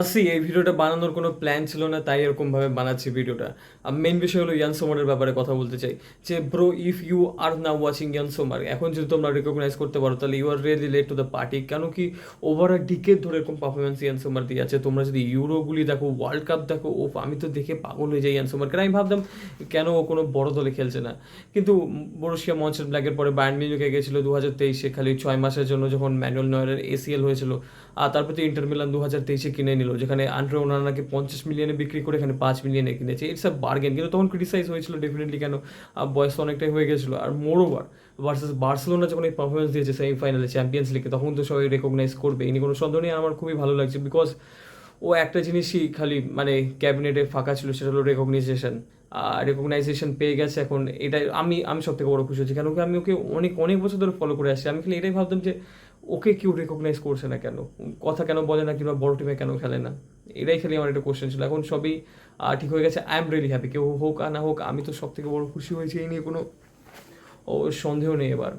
এই ভিডিওটা বানানোর কোনো প্ল্যান ছিল না, তাই এরকমভাবে বানাচ্ছি ভিডিওটা। মেইন বিষয় হলো ইয়ান সোমারের ব্যাপারে কথা বলতে চাই যে bro, if you are now watching Ian Somar, এখন যদি তোমরা রেকগনাইজ করতে পারো তাহলে you are really late to the party. কেন কি ওভার আ ডিকেড ধরে এরকম পারফরমেন্স ইয়ান সোমার দিয়ে আছে। তোমরা যদি ইউরোগুলি দেখো, ওয়ার্ল্ড কাপ দেখো, ও আমি তো দেখে পাগল হয়ে যাই ইয়ান সোমার। কারণ আমি ভাবতাম কেন ও কোনো বড় দলে খেলছে না, কিন্তু বরুশিয়া মনচেনগ্লাডবাখের পরে বায়ার্ন মিউনিখে গেছিলো 2023-এ, খালি 6 মাসের জন্য, যখন ম্যানুয়েল নয়্যারের ACL হয়েছিল। আর তারপর তো ইন্টার মিলান 2023-এ কিনে নিল, যেখানে আন্ড্রে ওনানাকে 50 মিলিয়নে বিক্রি করে এখানে 5 মিলিয়নে কিনেছে। It's a bargain. কিন্তু তখন ক্রিটিসাইজ হয়েছিল ডেফিনেটলি, কেন বয়স অনেকটাই হয়ে গেছিলো। আর মোরওভার ভার্সেস বার্সেলোনা যখন এই পারফরমেন্স দিয়েছে সেমিফাইনালে চ্যাম্পিয়ন্স লিগে, তখন তো সবাই রেকগনাইজ করবে, এই নিয়ে কোনো সন্দেহ নেই। আমার খুবই ভালো লাগছে, বিকজ ও একটা জিনিসই খালি মানে ক্যাবিনেটে ফাঁকা ছিল, সেটা হলো রেকগনাইজেশন। রেকগনাইজেশন পেয়ে গেছে এখন, এটাই আমি আমি সব থেকে বড় খুশি হচ্ছি। কেন কি আমি ওকে অনেক অনেক বছর ধরে ফলো করে আসছি। আমি খালি এটাই ভাবতাম যে ওকে কেউ রেকগনাইজ করছে না কেন, কথা কেন বলে না, কিংবা বড় টিমে কেন খেলে না। এটাই খালি আমার একটা কোশ্চেন ছিল। এখন সবই ঠিক হয়ে গেছে। I am really happy. কেউ হোক আর না হোক, আমি তো সব থেকে বড় খুশি হয়েছি, এই নিয়ে কোনো সন্দেহ নেই এবার।